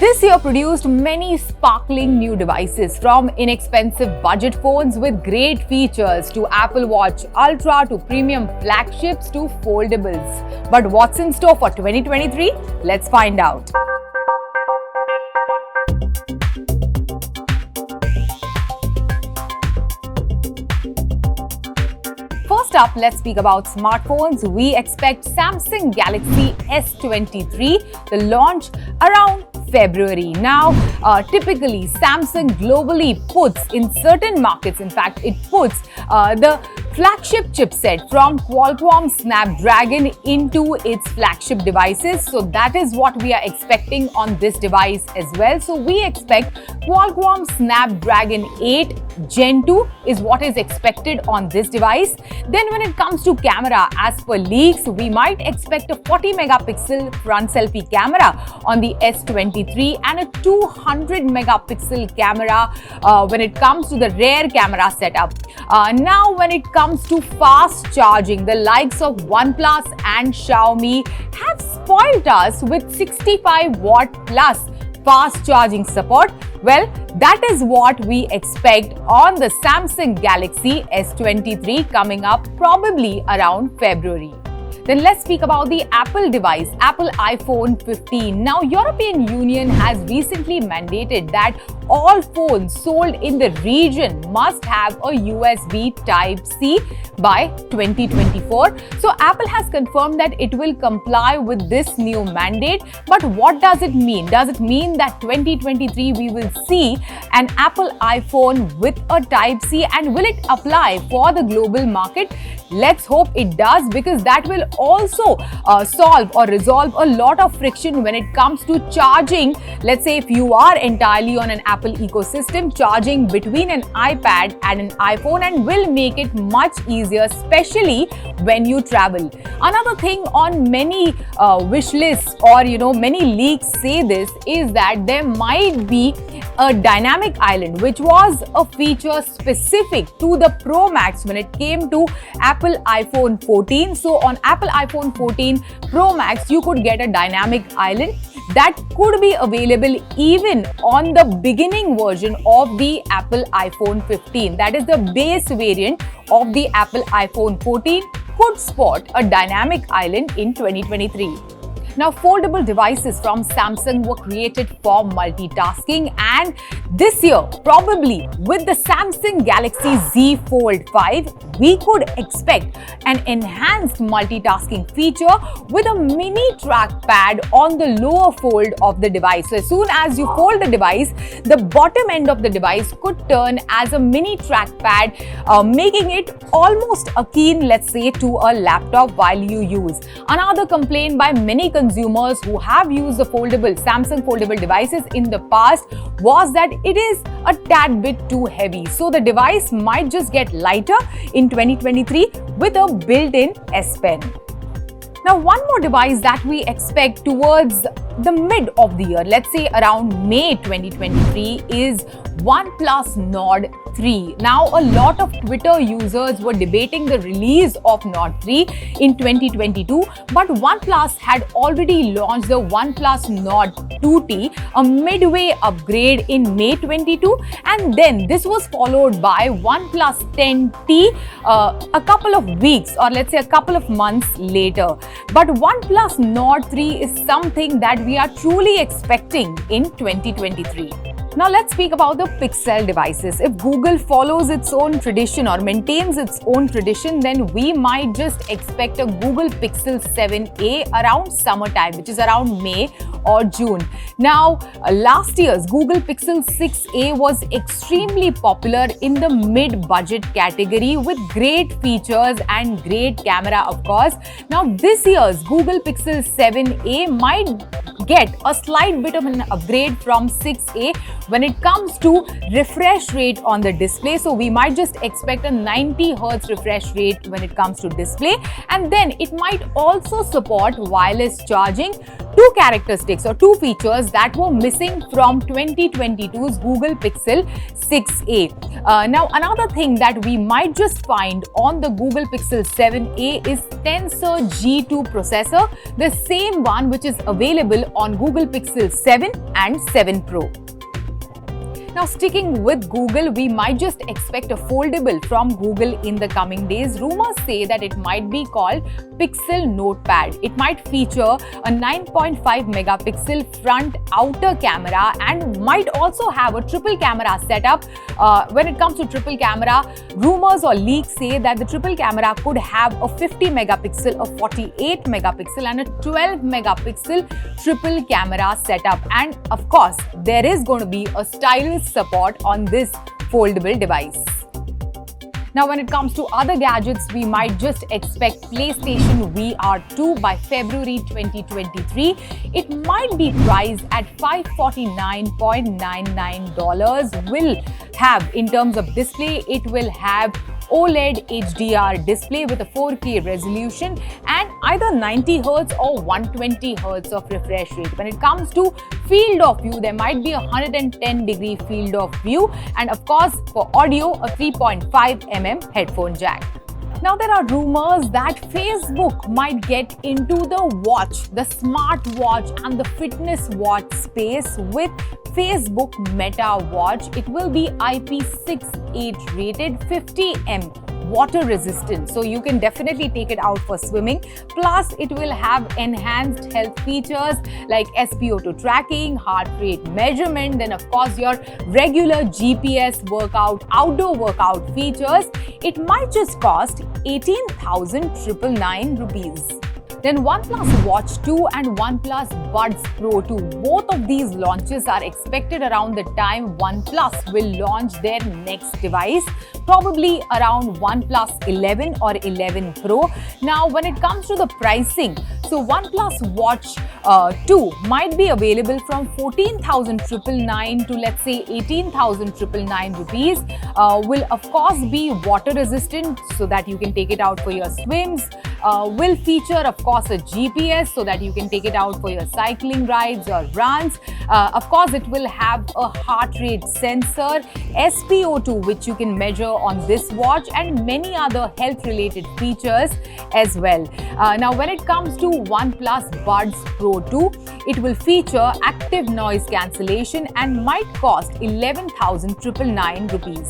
This year produced many sparkling new devices, from inexpensive budget phones with great features to Apple Watch Ultra to premium flagships to foldables. But what's in store for 2023? Let's find out. First up, let's speak about smartphones. We expect Samsung Galaxy S23, the launch around February. Now, typically Samsung globally puts in certain markets, in fact, it puts the flagship chipset from Qualcomm Snapdragon into its flagship devices. So that is what we are expecting on this device as well. So we expect Qualcomm Snapdragon 8 Gen 2 is what is expected on this device. Then when it comes to camera, as per leaks, we might expect a 40 megapixel front selfie camera on the S23 and a 200 megapixel camera when it comes to the rear camera setup. Now when it comes to fast charging, the likes of OnePlus and Xiaomi have spoiled us with 65 watt plus fast charging support. Well, that is what we expect on the Samsung Galaxy S23 coming up probably around February. Then let's speak about the Apple device, Apple iPhone 15. Now, European Union has recently mandated that all phones sold in the region must have a USB Type-C by 2024. So Apple has confirmed that it will comply with this new mandate. But what does it mean? Does it mean that 2023 we will see an Apple iPhone with a Type-C, and will it apply for the global market? Let's hope it does, because that will also solve or resolve a lot of friction when it comes to charging. Let's say if you are entirely on an Apple ecosystem, charging between an iPad and an iPhone, and will make it much easier, especially when you travel. Another thing on many wish lists, or many leaks say this, is that there might be a dynamic island, which was a feature specific to the Pro Max when it came to Apple iPhone 14. So on Apple iPhone 14 Pro Max, you could get a dynamic island that could be available even on the beginning version of the Apple iPhone 15. That is the base variant of the Apple iPhone 14 could spot a dynamic island in 2023. Now, foldable devices from Samsung were created for multitasking, and this year, probably with the Samsung Galaxy Z Fold 5, we could expect an enhanced multitasking feature with a mini trackpad on the lower fold of the device. So as soon as you fold the device, the bottom end of the device could turn as a mini trackpad, making it almost akin, let's say, to a laptop while you use. Another complaint by many consumers who have used the Samsung foldable devices in the past was that it is a tad bit too heavy. So the device might just get lighter in 2023 with a built-in S Pen. Now, one more device that we expect towards the mid of the year, let's say around May 2023, is OnePlus Nord 3. Now, a lot of Twitter users were debating the release of Nord 3 in 2022, but OnePlus had already launched the OnePlus Nord 2T, a midway upgrade in May 22, and then this was followed by OnePlus 10T a couple of weeks, or let's say a couple of months later. But OnePlus Nord 3 is something that we are truly expecting in 2023. Now let's speak about the Pixel devices. If Google follows its own tradition or maintains its own tradition, then we might just expect a Google Pixel 7a around summertime, which is around May or June. Now, last year's Google Pixel 6a was extremely popular in the mid-budget category with great features and great camera, of course. Now, this year's Google Pixel 7a might get a slight bit of an upgrade from 6a when it comes to refresh rate on the display. So we might just expect a 90 Hz refresh rate when it comes to display, and then it might also support wireless charging two characteristics or two features that were missing from 2022's Google Pixel 6a. Now, another thing that we might just find on the Google Pixel 7a is Tensor G2 processor, the same one which is available on Google Pixel 7 and 7 Pro. Now, sticking with Google, we might just expect a foldable from Google in the coming days. Rumors say that it might be called Pixel Notepad. It might feature a 9.5 megapixel front outer camera and might also have a triple camera setup. When it comes to triple camera, rumors or leaks say that the triple camera could have a 50 megapixel, a 48 megapixel and a 12 megapixel triple camera setup. And of course, there is going to be a stylus support on this foldable device. Now, when it comes to other gadgets, we might just expect PlayStation VR 2 by February 2023. It might be priced at $549.99. Will have, in terms of display, it will have OLED HDR display with a 4K resolution and either 90 Hz or 120 Hz of refresh rate. When it comes to field of view, there might be a 110-degree field of view, and of course for audio, a 3.5 mm headphone jack. Now, there are rumors that Facebook might get into the watch, the smartwatch and the fitness watch space with Facebook Meta Watch. It will be IP68 rated, 50M water resistant, so you can definitely take it out for swimming. Plus, it will have enhanced health features like SpO2 tracking, heart rate measurement, then of course your regular GPS workout, outdoor workout features. It might just cost 18,999 rupees. Then OnePlus Watch 2 and OnePlus Buds Pro 2. Both of these launches are expected around the time OnePlus will launch their next device, probably around OnePlus 11 or 11 Pro. Now, when it comes to the pricing, so OnePlus Watch 2 might be available from 14,999 to let's say 18,999 rupees. Will of course be water resistant so that you can take it out for your swims. Will feature of course a GPS so that you can take it out for your cycling rides or runs. Of course, it will have a heart rate sensor, SpO2 which you can measure on this watch, and many other health related features as well. Now, when it comes to OnePlus Buds Pro 2, it will feature active noise cancellation and might cost 11,999 rupees.